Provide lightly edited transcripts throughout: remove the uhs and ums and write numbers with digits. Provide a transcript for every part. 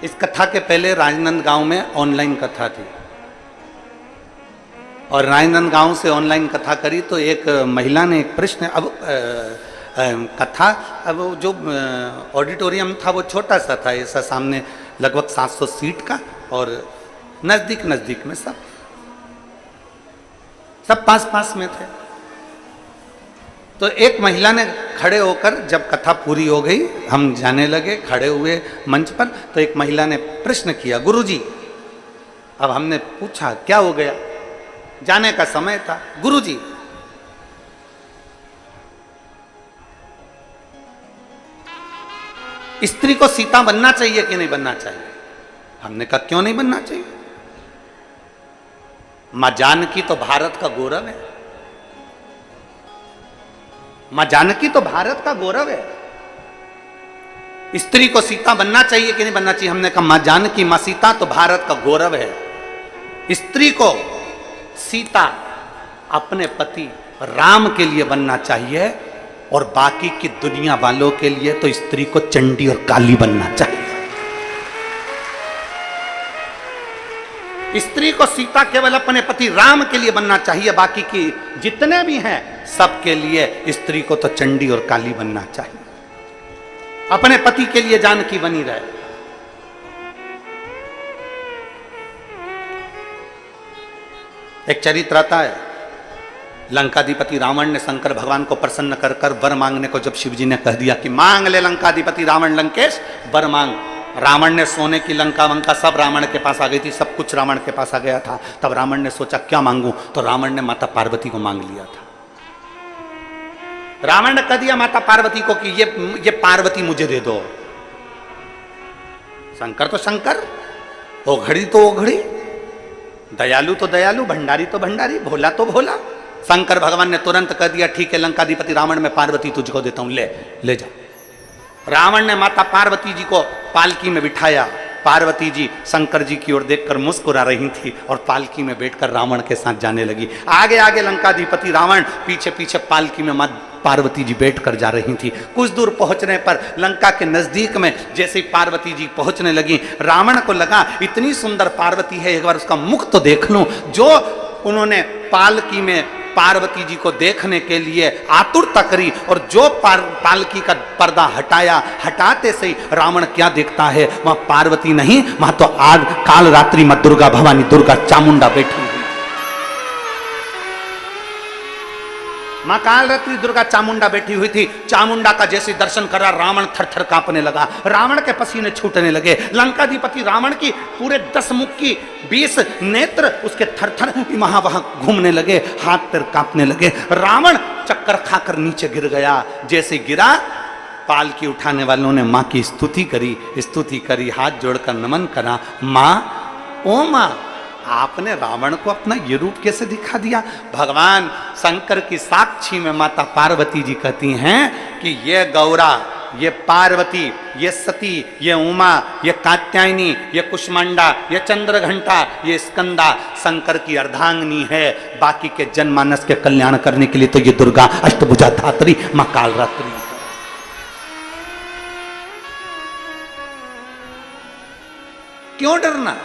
इस कथा के पहले राजनांदगांव में ऑनलाइन कथा थी और राजनांदगांव से ऑनलाइन कथा करी तो एक महिला ने एक प्रश्न, अब कथा, अब जो ऑडिटोरियम था वो छोटा सा था, ऐसा सामने लगभग 700 सीट का और नजदीक नजदीक में सब पास पास में थे। तो एक महिला ने खड़े होकर, जब कथा पूरी हो गई हम जाने लगे, खड़े हुए मंच पर, तो एक महिला ने प्रश्न किया, गुरुजी। अब हमने पूछा क्या हो गया, जाने का समय था। गुरुजी, स्त्री को सीता बनना चाहिए कि नहीं बनना चाहिए? हमने कहा क्यों नहीं बनना चाहिए, मां जानकी तो भारत का गौरव है, मां जानकी तो भारत का गौरव है, स्त्री को सीता बनना चाहिए कि नहीं बनना चाहिए? हमने कहा मां जानकी, मां सीता तो भारत का गौरव है, स्त्री को सीता अपने पति राम के लिए बनना चाहिए और बाकी की दुनिया वालों के लिए तो स्त्री को चंडी और काली बनना चाहिए। स्त्री को सीता केवल अपने पति राम के लिए बनना चाहिए, बाकी की जितने भी हैं सबके लिए स्त्री को तो चंडी और काली बनना चाहिए, अपने पति के लिए जानकी बनी रहे। एक चरित्र आता है, लंकाधिपति रावण ने शंकर भगवान को प्रसन्न कर कर वर मांगने को जब शिव जी ने कह दिया कि मांग ले लंकाधिपति रावण लंकेश वर मांग, रावण ने सोने की लंका वंका सब रावण के पास आ गई थी, सब कुछ रावण के पास आ गया था। तब रावण ने सोचा क्या मांगू, तो रावण ने माता पार्वती को मांग लिया था। रावण ने कह दिया माता पार्वती को कि ये पार्वती मुझे दे दो। शंकर तो शंकर, ओघड़ी तो ओघड़ी, दयालु तो दयालु, भंडारी तो भंडारी, भोला तो भोला। शंकर भगवान ने तुरंत कह दिया ठीक है लंकाधिपति रावण, मैं पार्वती तुझको देता हूं, ले जा। रावण ने माता पार्वती जी को पालकी में बिठाया। पार्वती जी शंकर जी की ओर देखकर मुस्कुरा रही थी और पालकी में बैठकर रावण के साथ जाने लगी। आगे आगे लंकाधिपति रावण, पीछे पीछे पालकी में मां पार्वती जी बैठकर जा रही थी। कुछ दूर पहुंचने पर लंका के नजदीक में जैसे ही पार्वती जी पहुंचने लगी, रावण को लगा इतनी सुंदर पार्वती है, एक बार उसका मुख तो देख लूं। जो उन्होंने पालकी में पार्वती जी को देखने के लिए आतुरता करी और जो पालकी का पर्दा हटाया, हटाते से ही रावण क्या देखता है, वहां पार्वती नहीं, वहां तो आज काल रात्रि मां दुर्गा भवानी, दुर्गा चामुंडा बैठी हुई। मां काल रात्रि दुर्गा चामुंडा बैठी हुई थी। चामुंडा का जैसे दर्शन करा रावण थर थर कांपने लगा, रावण के पसीने छूटने लगे। लंकाधिपति रावण की पूरे 10 मुख की 20 नेत्र उसके थर थर वहां वहां घूमने लगे, हाथ पैर कांपने लगे। रावण चक्कर खाकर नीचे गिर गया। जैसे गिरा, पालकी उठाने वालों ने मां की स्तुति करी, हाथ जोड़कर नमन करा। मां, ओ मां, आपने रावण को अपना ये रूप कैसे दिखा दिया? भगवान शंकर की साक्षी में माता पार्वती जी कहती हैं कि ये गौरा, ये पार्वती, ये सती, ये उमा, ये कात्यायनी, ये कुष्मांडा, ये चंद्रघंटा, ये स्कंदा शंकर की अर्धांगिनी है। बाकी के जनमानस के कल्याण करने के लिए तो ये दुर्गा अष्टभुजा धात्री मां कालरात्रि। क्यों डरना?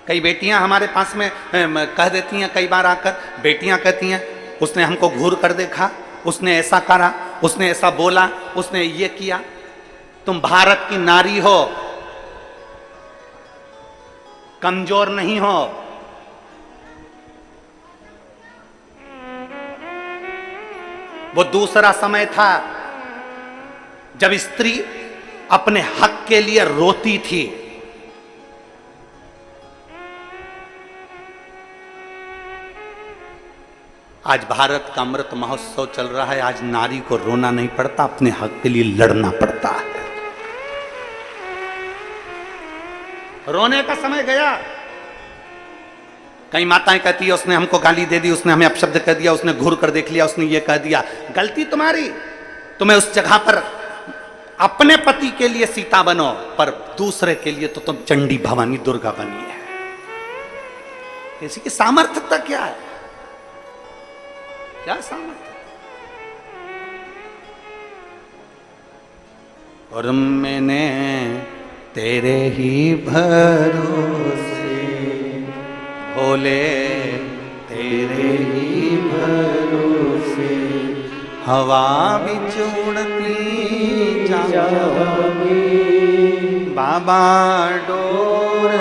कई बेटियां हमारे पास में कह देती हैं, कई बार आकर बेटियां कहती हैं उसने हमको घूर कर देखा, उसने ऐसा करा, उसने ऐसा बोला, उसने ये किया। तुम भारत की नारी हो, कमजोर नहीं हो। वो दूसरा समय था जब स्त्री अपने हक के लिए रोती थी। आज भारत का अमृत महोत्सव चल रहा है, आज नारी को रोना नहीं पड़ता, अपने हक के लिए लड़ना पड़ता है। रोने का समय गया। कई माताएं कहती है उसने हमको गाली दे दी, उसने हमें अपशब्द कह दिया, उसने घूर कर देख लिया, उसने ये कह दिया। गलती तुम्हारी, तुम्हें उस जगह पर अपने पति के लिए सीता बनो, पर दूसरे के लिए तो तुम चंडी भवानी दुर्गा बनी है। किसी की सामर्थ्यता क्या है? क्या सामर्थ्य? और मैंने तेरे ही भरोसे भोले, तेरे ही भरोसे हवा भी उड़ती जाओगी, बाबा डोर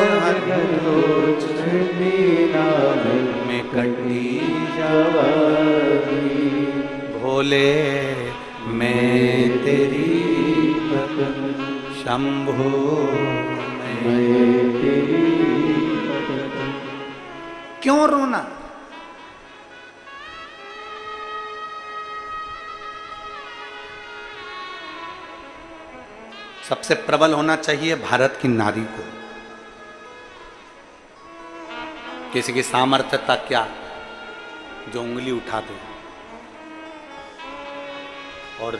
में कटी जाओगी, भोले मैं तेरी शंभो मैं तेरी। क्यों रोना? सबसे प्रबल होना चाहिए भारत की नारी को। किसी की सामर्थ्यता क्या जो उंगली उठा दे। और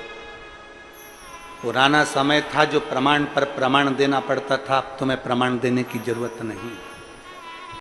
पुराना समय था जो प्रमाण पर प्रमाण देना पड़ता था, अब तुम्हें प्रमाण देने की जरूरत नहीं।